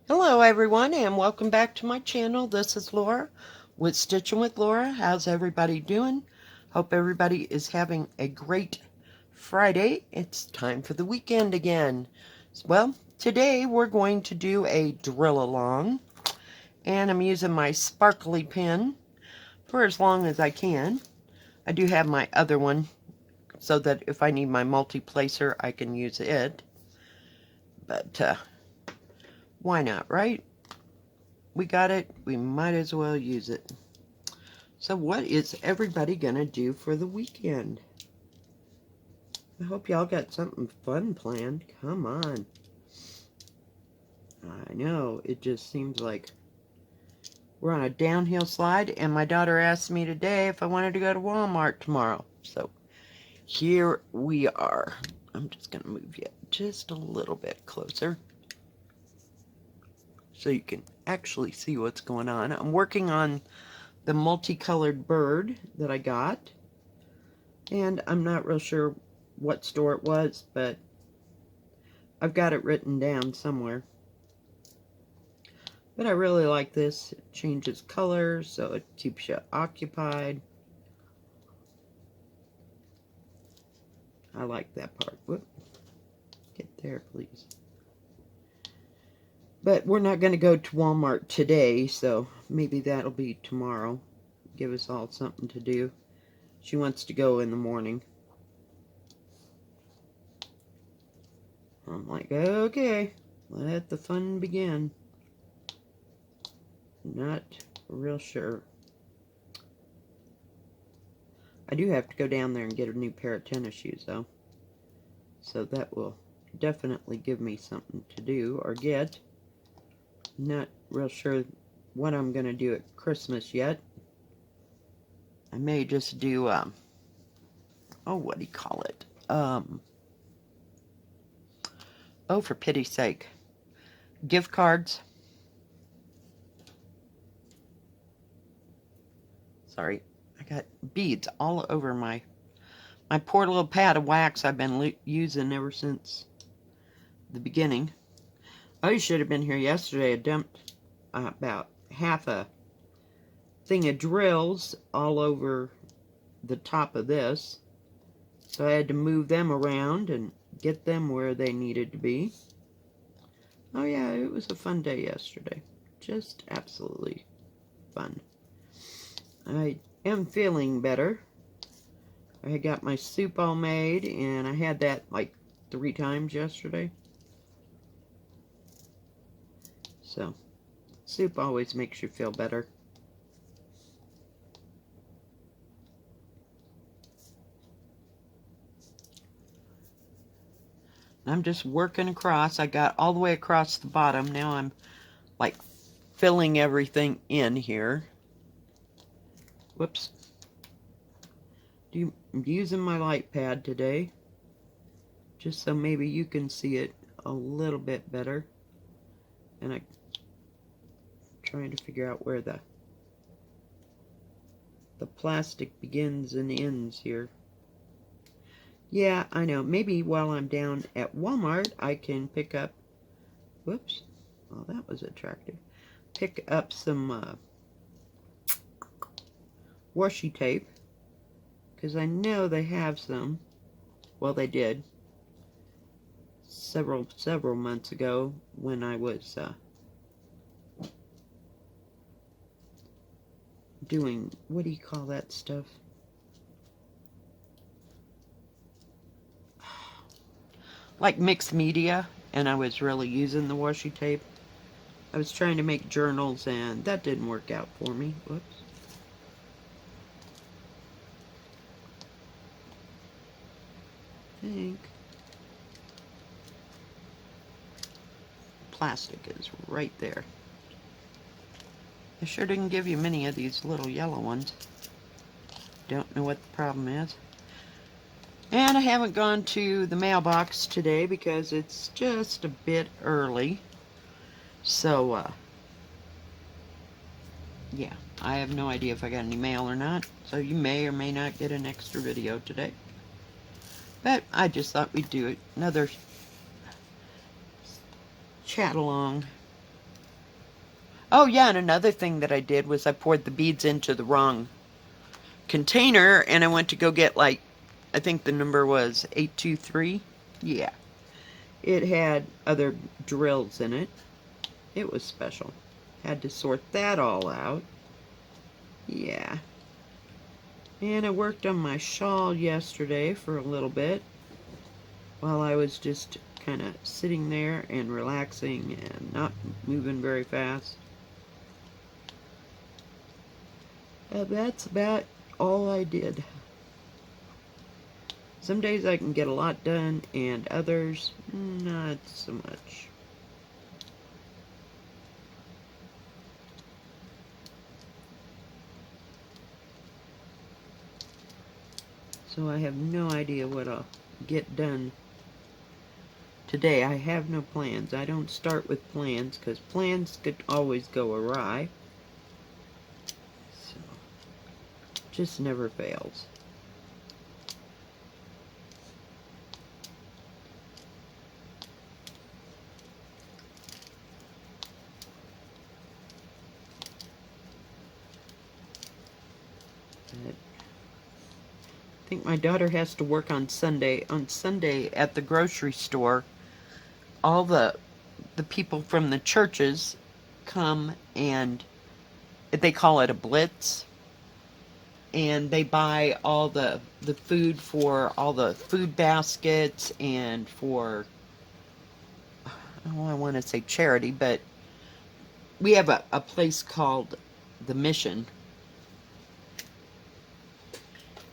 Hello everyone and welcome back to my channel. This is Laura with Stitching with Laura. How's everybody doing? Hope everybody is having a great Friday. It's time for the weekend again. Well, today we're going to do a drill along and I'm using my sparkly pen for as long as I can. I do have my other one so that if I need my multi-placer I can use it. But why not, right? We got it, we might as well use it. So what is everybody gonna do for the weekend? I hope y'all got something fun planned. Come on. I know, it just seems like we're on a downhill slide, and my daughter asked me today if I wanted to go to Walmart tomorrow. So here we are. I'm just gonna move you just a little bit closer so you can actually see what's going on. I'm working on the multicolored bird that I got, and I'm not real sure what store it was, but I've got it written down somewhere. But I really like this. It changes color, so it keeps you occupied. I like that part. Whoop. Get there, please. But we're not going to go to Walmart today, so maybe that'll be tomorrow. Give us all something to do. She wants to go in the morning. I'm like, okay, let the fun begin. Not real sure. I do have to go down there and get a new pair of tennis shoes, though. So that will definitely give me something to do or get. Not real sure what I'm going to do at Christmas yet. I may just do, oh, what do you call it? Oh, for pity's sake. Gift cards. Sorry, I got beads all over my poor little pad of wax I've been using ever since the beginning. Oh, you should have been here yesterday. I dumped about half a thing of drills all over the top of this. So I had to move them around and get them where they needed to be. Oh yeah, it was a fun day yesterday. Just absolutely fun. I am feeling better. I got my soup all made, and I had that like 3 times yesterday. So, soup always makes you feel better. I'm just working across. I got all the way across the bottom. Now I'm like filling everything in here. Whoops. I'm using my light pad today, just so maybe you can see it a little bit better. And I'm trying to figure out where the plastic begins and ends here. Yeah, I know. Maybe while I'm down at Walmart, I can pick up, whoops, well, that was attractive. Pick up some washi tape, because I know they have some. Well, they did several months ago when I was doing, what do you call that stuff? Like mixed media, and I was really using the washi tape. I was trying to make journals, and that didn't work out for me. Whoops. I think plastic is right there. I sure didn't give you many of these little yellow ones. Don't know what the problem is. And I haven't gone to the mailbox today because it's just a bit early. So, yeah, I have no idea if I got any mail or not. So you may or may not get an extra video today. But I just thought we'd do another chat along. Oh yeah, and another thing that I did was I poured the beads into the wrong container, and I went to go get, like, I think the number was 823. Yeah. It had other drills in it. It was special. Had to sort that all out. Yeah. And I worked on my shawl yesterday for a little bit while I was just kind of sitting there and relaxing and not moving very fast. And that's about all I did. Some days I can get a lot done, and others, not so much. So I have no idea what I'll get done today. I have no plans. I don't start with plans, because plans could always go awry. So, just never fails. But I think my daughter has to work on Sunday. On Sunday at the grocery store, all the people from the churches come, and they call it a blitz, and they buy all the food for all the food baskets and for, oh, I want to say charity, but we have a place called the Mission,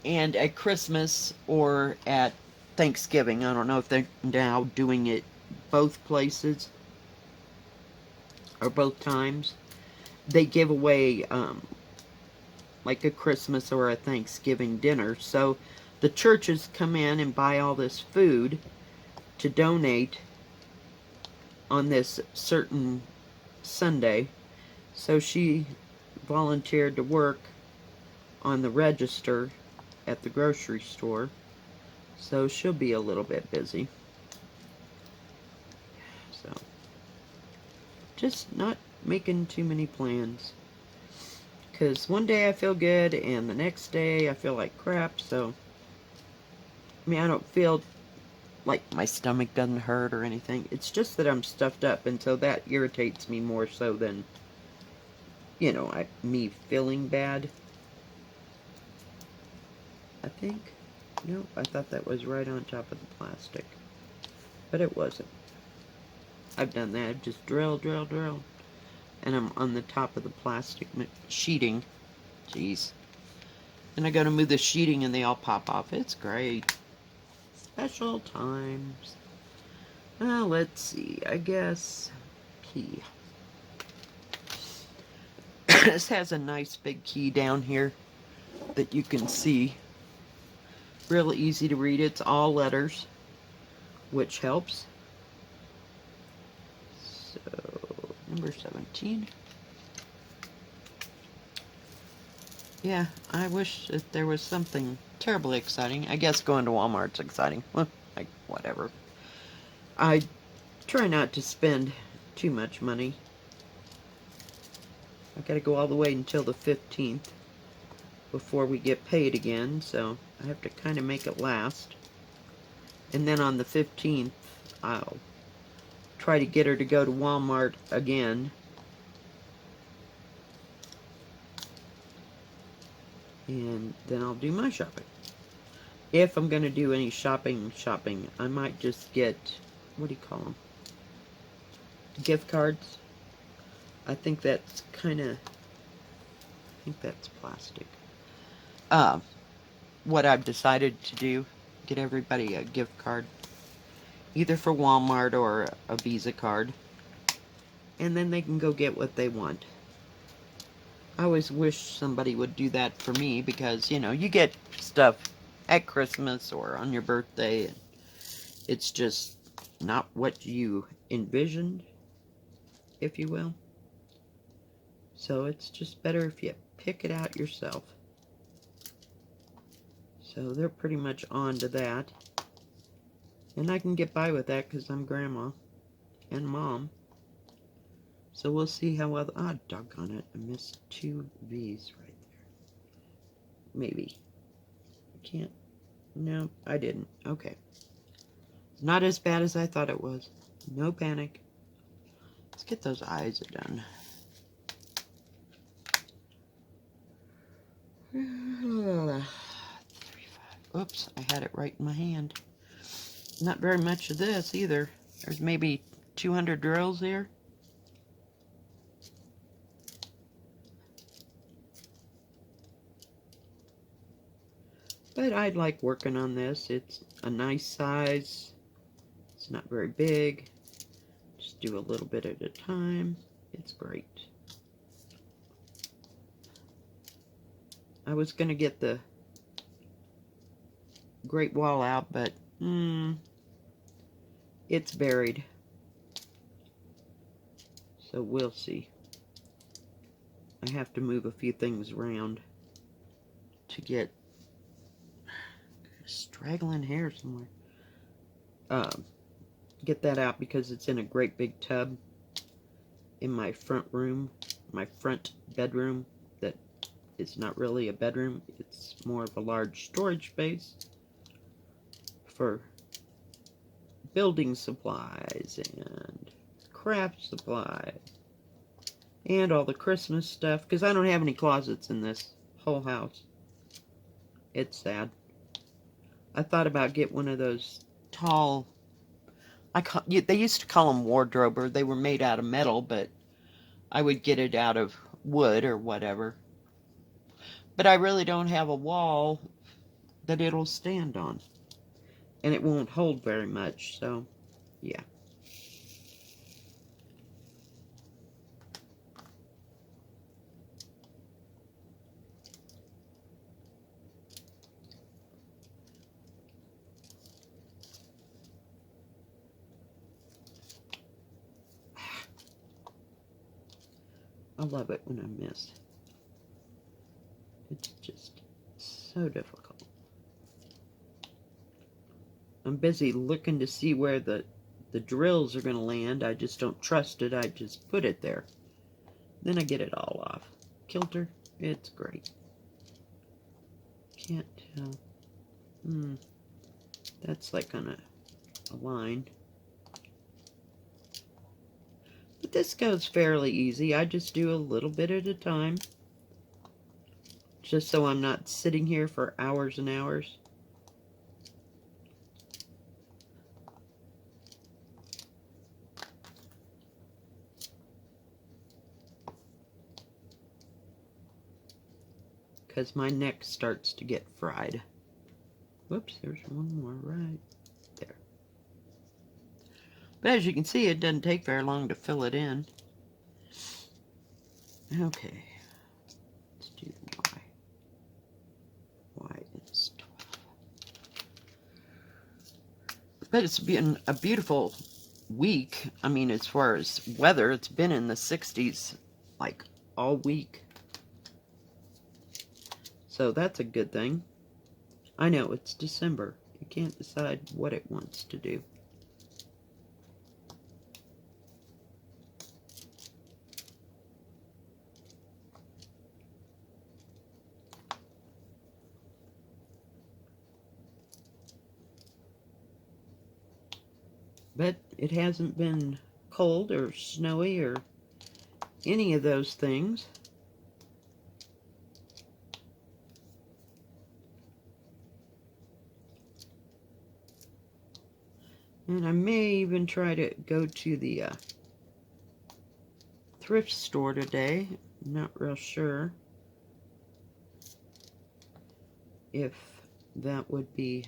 and at Christmas or at Thanksgiving, I don't know if they're now doing it both places or both times, they give away like a Christmas or a Thanksgiving dinner. So the churches come in and buy all this food to donate on this certain Sunday. So she volunteered to work on the register at the grocery store. So she'll be a little bit busy. So just not making too many plans. Because one day I feel good, and the next day I feel like crap, so... I mean, I don't feel like my stomach doesn't hurt or anything. It's just that I'm stuffed up, and so that irritates me more so than, you know, me feeling bad. I think. Nope, I thought that was right on top of the plastic. But it wasn't. I've done that. I've just drill. And I'm on the top of the plastic sheeting. Jeez. And I go to move the sheeting and they all pop off. It's great. Special times. Well, let's see. I guess key. This has a nice big key down here that you can see. Real easy to read. It's all letters, which helps. So, number 17. Yeah, I wish that there was something terribly exciting. I guess going to Walmart's exciting. Well, like, whatever. I try not to spend too much money. I gotta go all the way until the 15th before we get paid again, so I have to kind of make it last. And then on the 15th, I'll try to get her to go to Walmart again. And then I'll do my shopping. If I'm going to do any shopping, I might just get, what do you call them? Gift cards. I think that's kind of, I think that's plastic. What I've decided to do, get everybody a gift card. Either for Walmart or a Visa card. And then they can go get what they want. I always wish somebody would do that for me because, you know, you get stuff at Christmas or on your birthday, and it's just not what you envisioned, if you will. So it's just better if you pick it out yourself. So they're pretty much on to that. And I can get by with that because I'm grandma and mom. So we'll see how well... Ah, doggone it. I missed 2 V's right there. Maybe. I can't... No, I didn't. Okay. Not as bad as I thought it was. No panic. Let's get those eyes done. Oops, I had it right in my hand. Not very much of this either. There's maybe 200 drills here. But I like working on this. It's a nice size. It's not very big. Just do a little bit at a time. It's great. I was going to get the Great Wall out, but it's buried. So we'll see. I have to move a few things around to get straggling hair somewhere. Get that out because it's in a great big tub in my front room, my front bedroom. That is not really a bedroom. It's more of a large storage space for building supplies and craft supplies and all the Christmas stuff, because I don't have any closets in this whole house. It's sad. I thought about getting one of those tall, they used to call them wardrober. They were made out of metal, but I would get it out of wood or whatever. But I really don't have a wall that it'll stand on. And it won't hold very much, so yeah. I love it when I miss. It's just so difficult. I'm busy looking to see where the drills are going to land. I just don't trust it. I just put it there. Then I get it all off. Kilter, it's great. Can't tell. That's like on a line. But this goes fairly easy. I just do a little bit at a time. Just so I'm not sitting here for hours and hours. Because my neck starts to get fried. Whoops, there's one more right there. But as you can see, it doesn't take very long to fill it in. Okay. Let's do the Y. Y is 12. But it's been a beautiful week. I mean, as far as weather, it's been in the 60s like all week. So that's a good thing. I know, it's December. You can't decide what it wants to do. But it hasn't been cold or snowy or any of those things. And I may even try to go to the thrift store today. I'm not real sure if that would be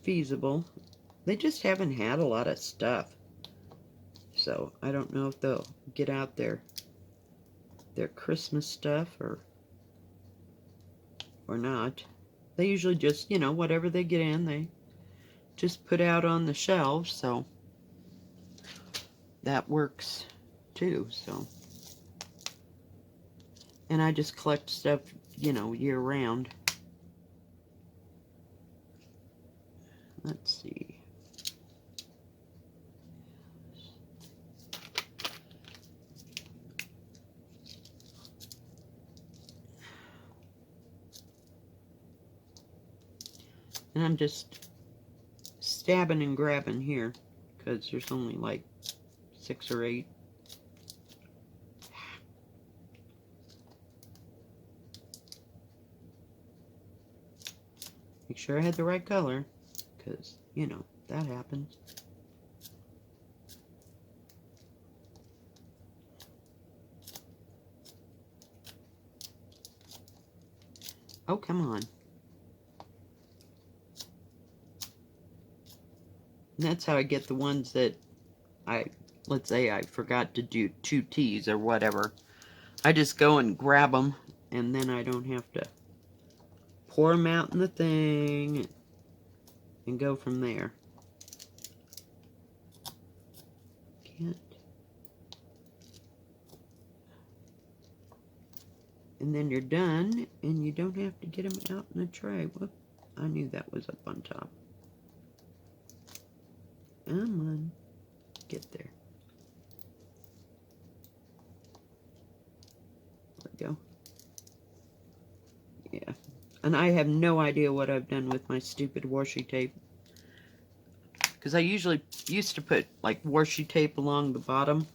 feasible. They just haven't had a lot of stuff. So I don't know if they'll get out their Christmas stuff or not. They usually just, you know, whatever they get in, they just put out on the shelves, so that works too, so. And I just collect stuff, you know, year round. Let's see. And I'm just stabbing and grabbing here because there's only like 6 or 8. Make sure I had the right color because, you know, that happens. Oh, come on. And that's how I get the ones that let's say I forgot to do 2 T's or whatever. I just go and grab them, and then I don't have to pour them out in the thing and go from there. Can't. And then you're done, and you don't have to get them out in a tray. Whoop, I knew that was up on top. Come on, get there. There we go. Yeah, and I have no idea what I've done with my stupid washi tape. Because I usually used to put, like, washi tape along the bottom.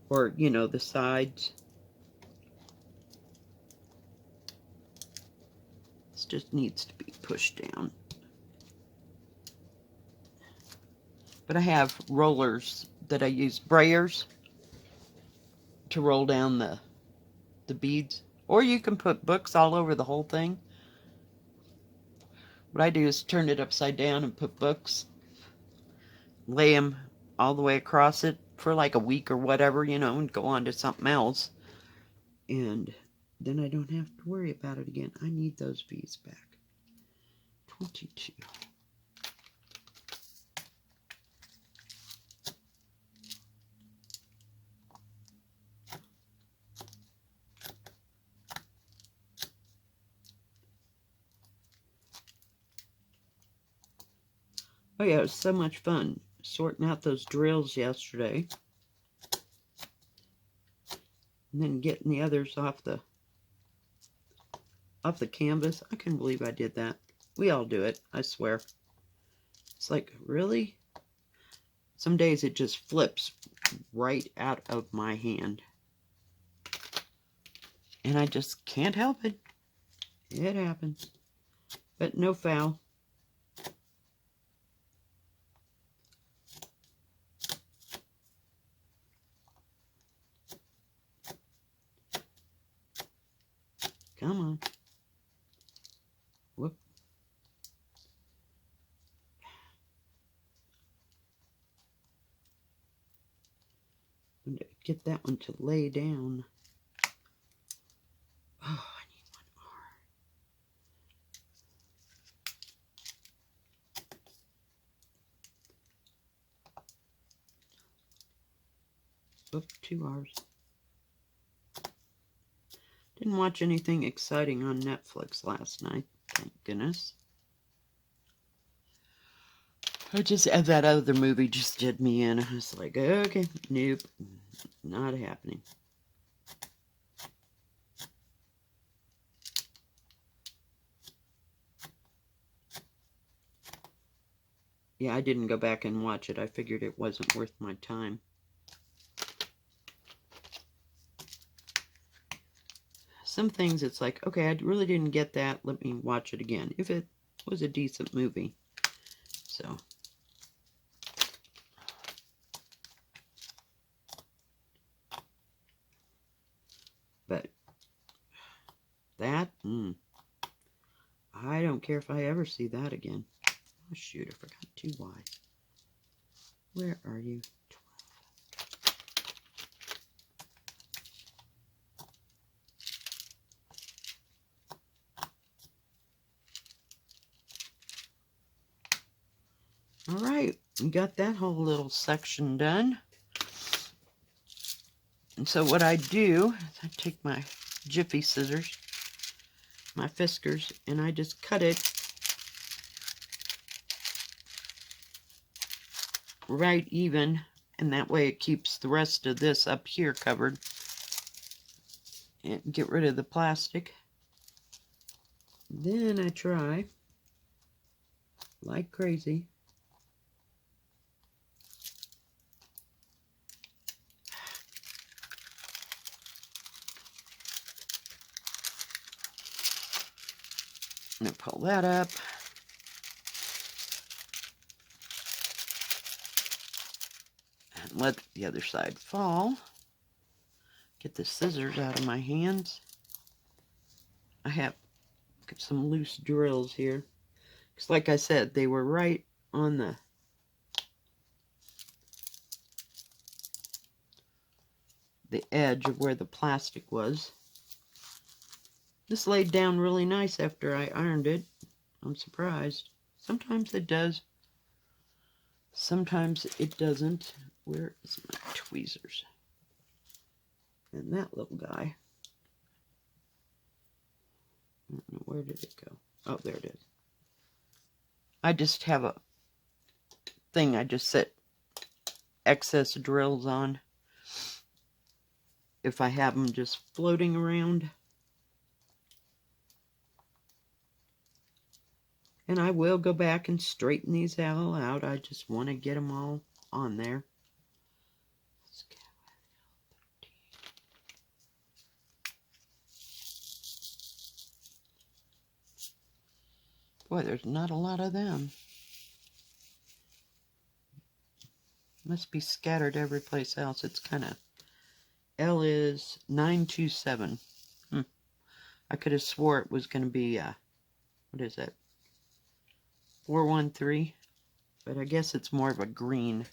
Or, you know, the sides. This just needs to be pushed down. But I have rollers that I use, brayers, to roll down the beads. Or you can put books all over the whole thing. What I do is turn it upside down and put books. Lay them all the way across it for like a week or whatever, you know, and go on to something else. And then I don't have to worry about it again. I need those beads back. 22. Oh yeah, it was so much fun sorting out those drills yesterday. And then getting the others off the canvas. I couldn't believe I did that. We all do it, I swear. It's like, really? Some days it just flips right out of my hand. And I just can't help it. It happens. But no foul. Come on. Whoop. Get that one to lay down. Oh, I need one more. Whoop, 2 R's. Didn't watch anything exciting on Netflix last night, thank goodness. That other movie just did me in. I was like, okay, nope, not happening. Yeah, I didn't go back and watch it. I figured it wasn't worth my time. Some things it's like, okay, I really didn't get that. Let me watch it again. If it was a decent movie. So. But that, I don't care if I ever see that again. Oh, shoot, I forgot 2 Y's. Where are you? 12. Alright, we got that whole little section done. And so what I do is I take my Jiffy scissors, my Fiskars, and I just cut it right even, and that way it keeps the rest of this up here covered. And get rid of the plastic. Then I try like crazy. I'm going to pull that up. And let the other side fall. Get the scissors out of my hands. I have some loose drills here. Because like I said, they were right on the edge of where the plastic was. This laid down really nice after I ironed it. I'm surprised. Sometimes it does. Sometimes it doesn't. Where is my tweezers? And that little guy. I don't know, where did it go? Oh, there it is. I just have a thing I just set excess drills on. If I have them just floating around. And I will go back and straighten these all out. I just want to get them all on there. Boy, there's not a lot of them. Must be scattered every place else. It's kind of... L is 927. I could have swore it was going to be... what is that? 413. But I guess it's more of a green.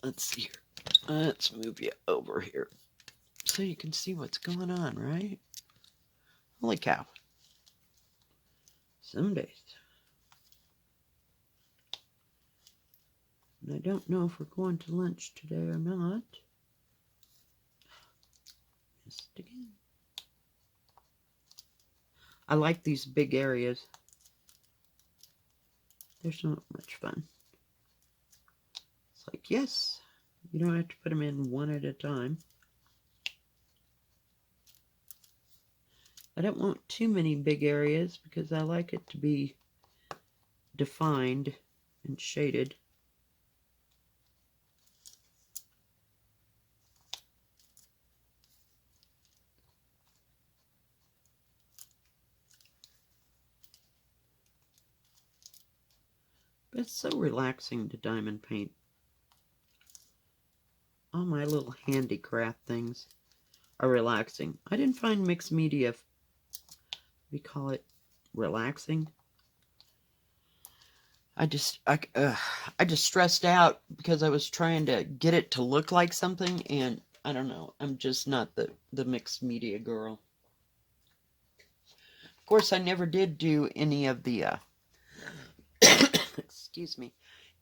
Let's see here. Let's move you over here so you can see what's going on, right? Holy cow. Some days. And I don't know if we're going to lunch today or not. Missed again. I like these big areas. They're so much fun. It's like, yes, you don't have to put them in one at a time. I don't want too many big areas because I like it to be defined and shaded. But it's so relaxing to diamond paint. All my little handicraft things are relaxing. I didn't find mixed media, we call it relaxing. I just stressed out because I was trying to get it to look like something, and I don't know. I'm just not the mixed media girl. Of course, I never did do any of the excuse me,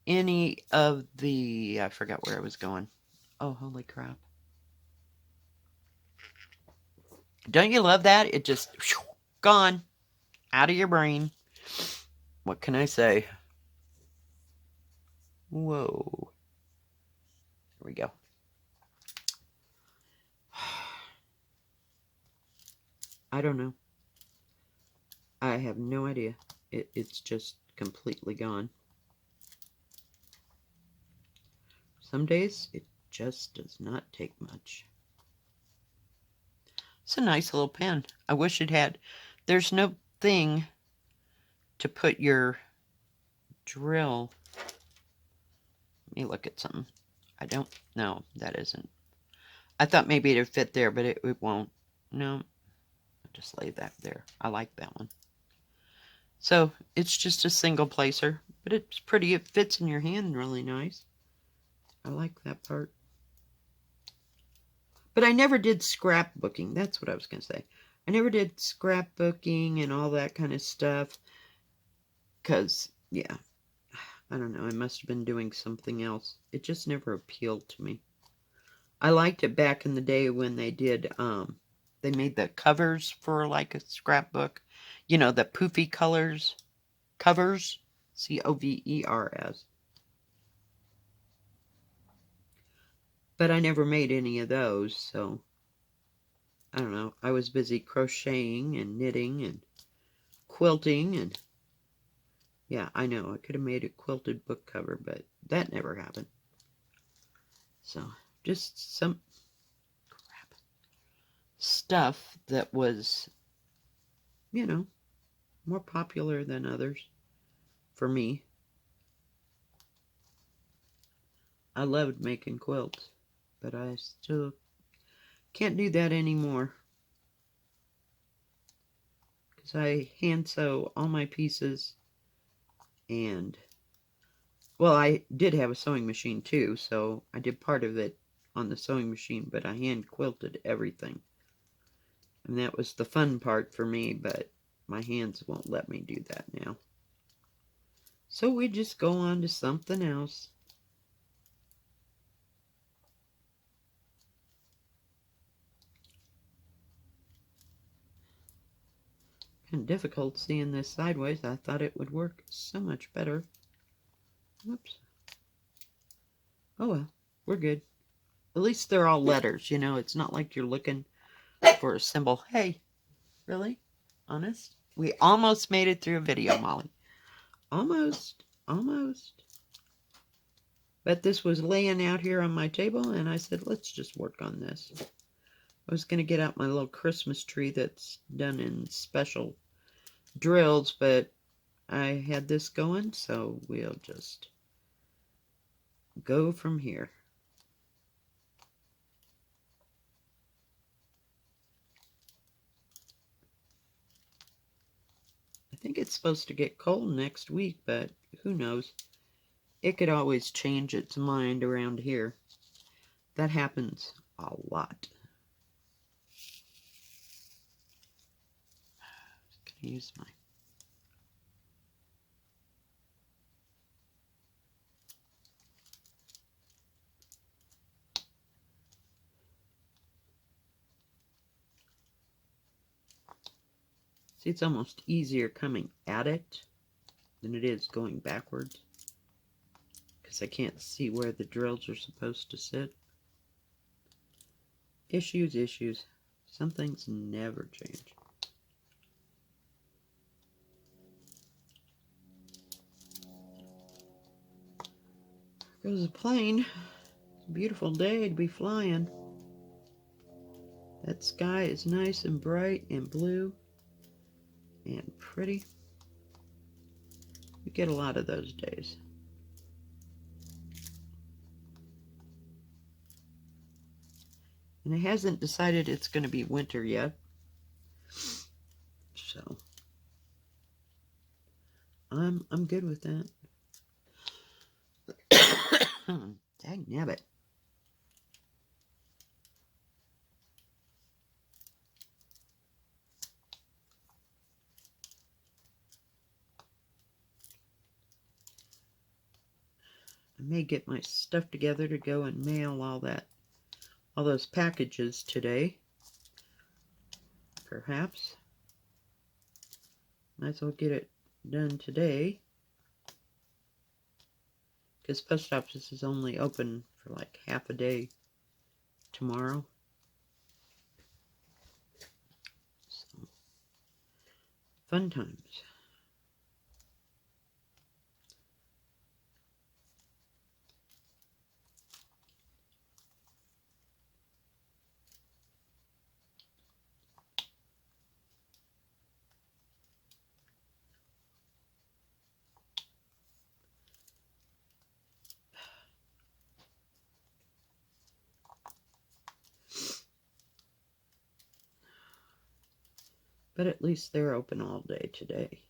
any of the, I forgot where I was going. Oh, holy crap. Don't you love that? It just, whew, gone, out of your brain. What can I say? Whoa. Here we go. I don't know. I have no idea. It's just completely gone. Some days, it just does not take much. It's a nice little pen. I wish it had. There's no thing to put your drill. Let me look at something. I don't know. That isn't. I thought maybe it'd fit there, but it won't. No. I'll just lay that there. I like that one. So it's just a single placer, but it's pretty. It fits in your hand really nice. I like that part. But I never did scrapbooking. That's what I was going to say. I never did scrapbooking and all that kind of stuff. Because, yeah, I don't know. I must have been doing something else. It just never appealed to me. I liked it back in the day when they did, they made the covers for like a scrapbook. You know, the poofy covers. C-O-V-E-R-S. But I never made any of those, so I don't know, I was busy crocheting and knitting and quilting, and yeah, I know, I could have made a quilted book cover, but that never happened. So, just some crap stuff that was, you know, more popular than others for me. I loved making quilts, but I still can't do that anymore because I hand sew all my pieces, and well, I did have a sewing machine too, so I did part of it on the sewing machine, but I hand quilted everything. And that was the fun part for me, but my hands won't let me do that now. So we just go on to something else. Kind of difficult seeing this sideways. I thought it would work so much better. Whoops. Oh well, we're good. At least they're all letters, you know. It's not like you're looking for a symbol. Hey, really? Honest? We almost made it through a video, Molly. Almost. Almost. But this was laying out here on my table, and I said, let's just work on this. I was going to get out my little Christmas tree that's done in special drills, but I had this going, so we'll just go from here. I think it's supposed to get cold next week, but who knows? It could always change its mind around here. That happens a lot. I'm gonna use my see, it's almost easier coming at it than it is going backwards, because I can't see where the drills are supposed to sit. Issues. Some things never change. There goes a plane. It's a beautiful day to be flying. That sky is nice and bright and blue and pretty. We get a lot of those days. And it hasn't decided it's going to be winter yet. So I'm good with that. Dang nabbit. I may get my stuff together to go and mail all those packages today. Perhaps. Might as well get it done today, because post office is only open for like half a day tomorrow. So, fun times. But at least they're open all day today.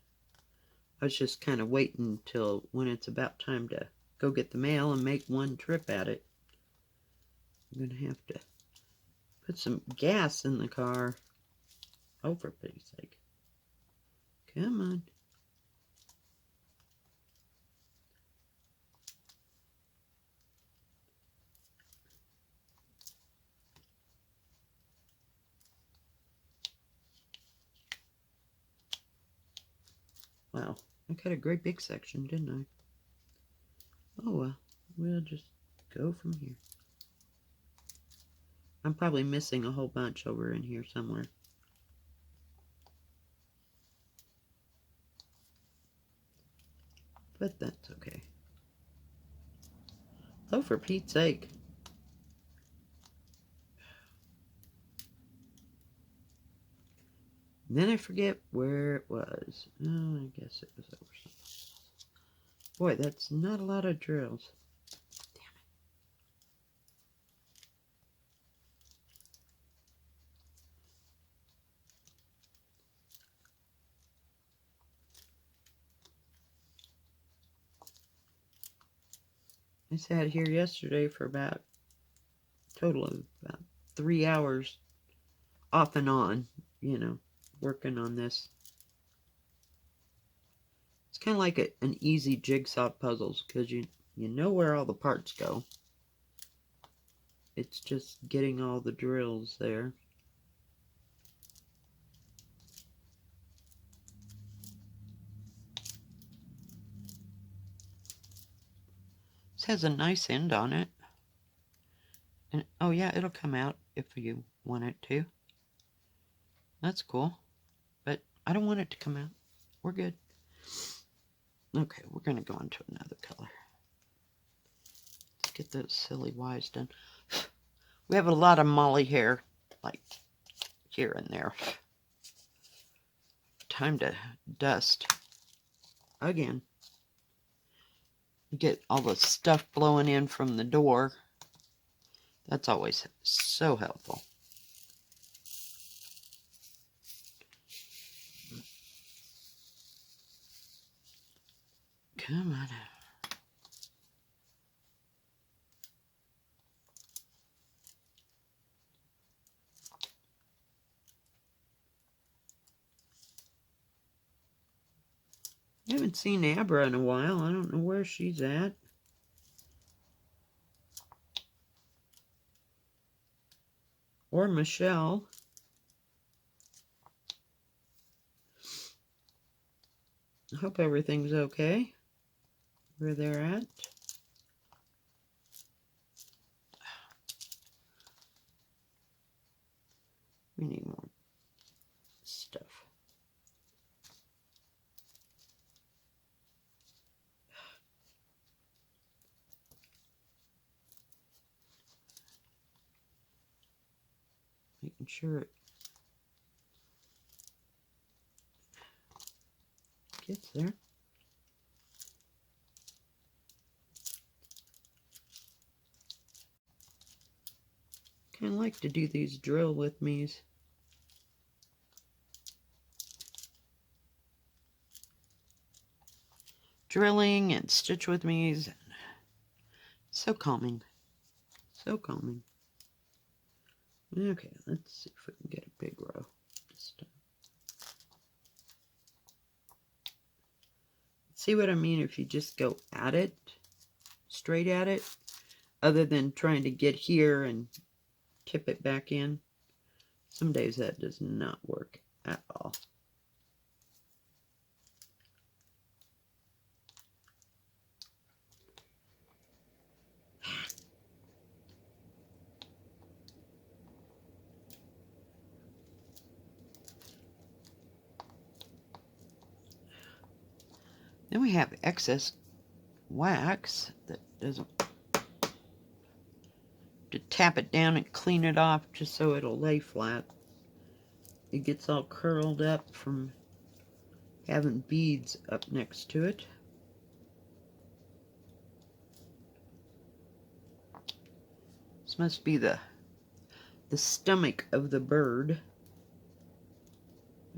I was just kind of waiting till when it's about time to go get the mail and make one trip at it. I'm going to have to put some gas in the car. Oh, for pity's sake. Come on. Wow, I cut a great big section, didn't I? Oh well, we'll just go from here. I'm probably missing a whole bunch over in here somewhere. But that's okay. Oh, for Pete's sake. And then I forget where it was. Oh, I guess it was over somewhere. Boy, that's not a lot of drills. Damn it. I sat here yesterday for about a total of about 3 hours off and on, you know, working on this. It's kind of like an easy jigsaw puzzles because you know where all the parts go. It's just getting all the drills there. This has a nice end on it. And oh yeah, it'll come out if you want it to. That's cool. But I don't want it to come out. We're good. Okay, we're going to go on to another color. Let's get those silly Y's done. We have a lot of molly hair, like here and there. Time to dust again. Get all the stuff blowing in from the door. That's always so helpful. Come on out. I haven't seen Abra in a while. I don't know where she's at. Or Michelle. I hope everything's okay where they're at. We need more stuff. Making sure it gets there. Kind of like to do these drill with me's. Drilling and stitch with me's. So calming. So calming. Okay, let's see if we can get a big row this time. See what I mean if you just go at it, straight at it, other than trying to get here and tip it back in. Some days that does not work at all. Then we have excess wax that doesn't, to tap it down and clean it off just so it'll lay flat. It gets all curled up from having beads up next to it. This must be the stomach of the bird.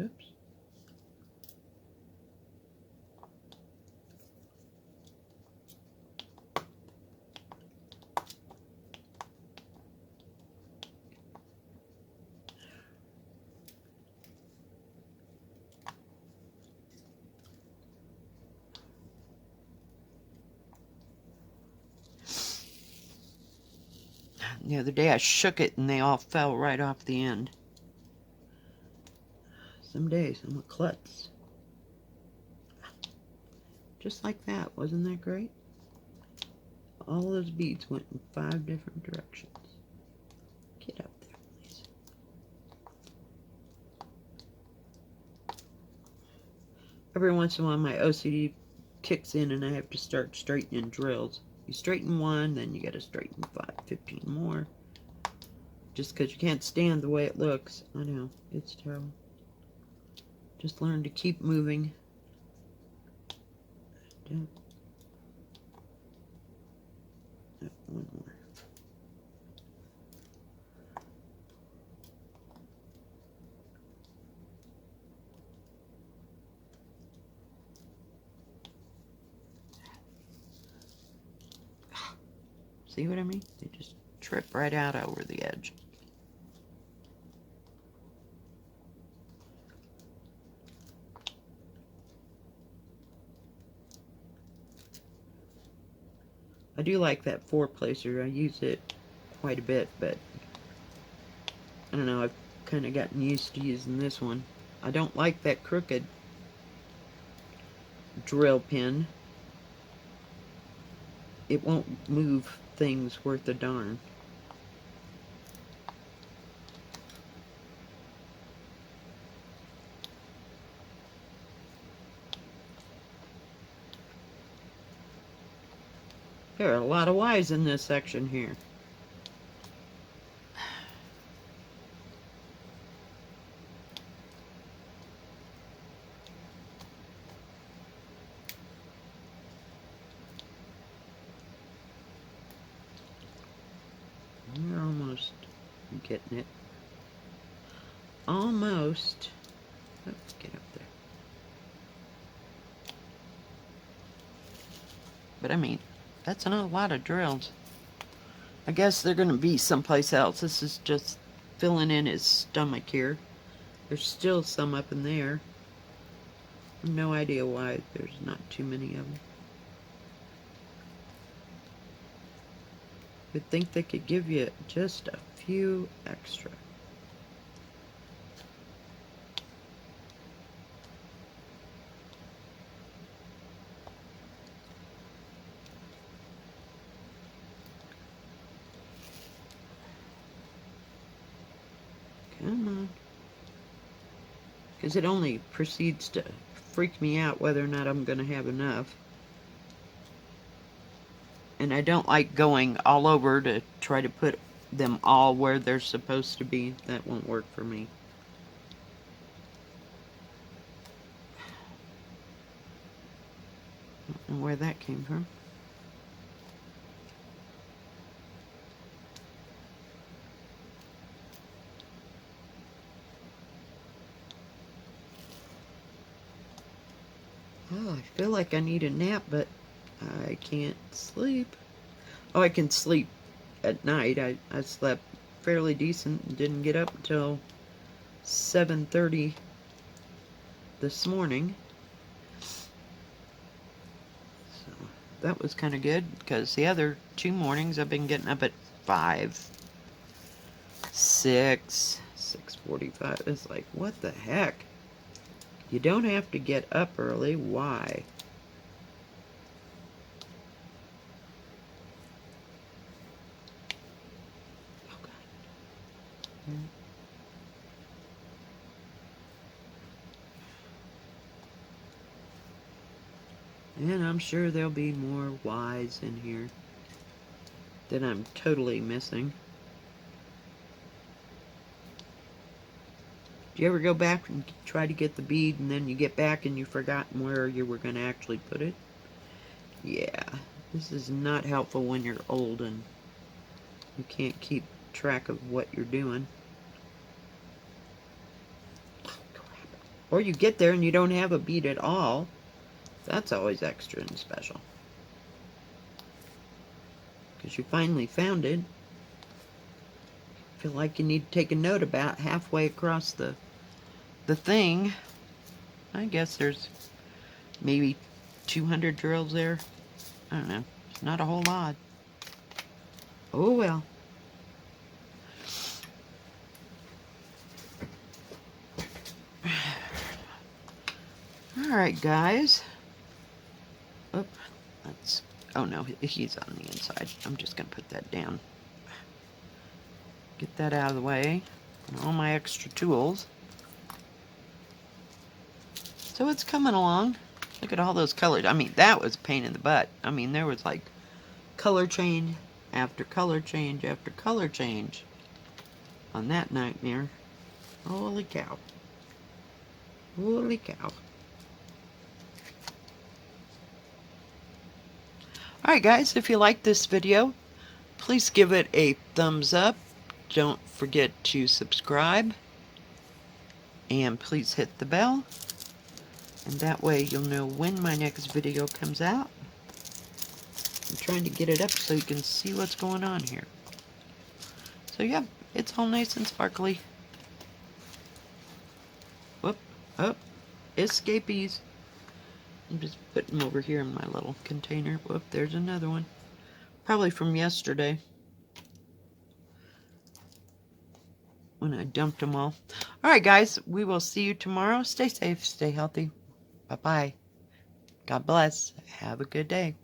Oops. The other day I shook it and they all fell right off the end. Some days I'm a klutz. Just like that, wasn't that great? All those beads went in 5 different directions. Get up there. Every once in a while my OCD kicks in and I have to start straightening drills. You straighten one, then you gotta straighten 15 more. Just because you can't stand the way it looks. I know, it's terrible. Just learn to keep moving. One more. See what I mean? They just trip right out over the edge. I do like that 4-placer. I use it quite a bit, but I don't know, I've kind of gotten used to using this one. I don't like that crooked drill pin. It won't move things worth a darn. There are a lot of Y's in this section here. We're almost getting it. Almost. Let's get up there. But I mean, that's not a lot of drills. I guess they're going to be someplace else. This is just filling in his stomach here. There's still some up in there. No idea why there's not too many of them. You'd think they could give you just a few extra. Come on. Because it only proceeds to freak me out whether or not I'm going to have enough. And I don't like going all over to try to put them all where they're supposed to be. That won't work for me. I don't know where that came from. Oh, I feel like I need a nap, but I can't sleep. Oh, I can sleep at night. I slept fairly decent and didn't get up until 7:30 this morning. So that was kind of good, because the other 2 mornings I've been getting up at 5, 6, 6:45. It's like, what the heck? You don't have to get up early. Why? Oh, God. And I'm sure there'll be more Y's in here that I'm totally missing. Do you ever go back and try to get the bead and then you get back and you've forgotten where you were going to actually put it? Yeah, this is not helpful when you're old and you can't keep track of what you're doing. Or you get there and you don't have a bead at all. That's always extra and special. Because you finally found it. Feel like you need to take a note about halfway across the thing. I guess there's maybe 200 drills there. I don't know. It's not a whole lot. Oh well. Alright, guys. Oh, that's... Oh no, he's on the inside. I'm just going to put that down. Get that out of the way. And all my extra tools. So it's coming along. Look at all those colors. I mean, that was a pain in the butt. I mean, there was like color change after color change after color change on that nightmare. Holy cow. Holy cow. Alright guys, if you like this video, please give it a thumbs up. Don't forget to subscribe. And please hit the bell. And that way you'll know when my next video comes out. I'm trying to get it up so you can see what's going on here. So yeah, it's all nice and sparkly. Whoop, oh, escapees. I'm just putting them over here in my little container. Whoop, there's another one. Probably from yesterday, when I dumped them all. Alright guys, we will see you tomorrow. Stay safe, stay healthy. Bye-bye. God bless. Have a good day.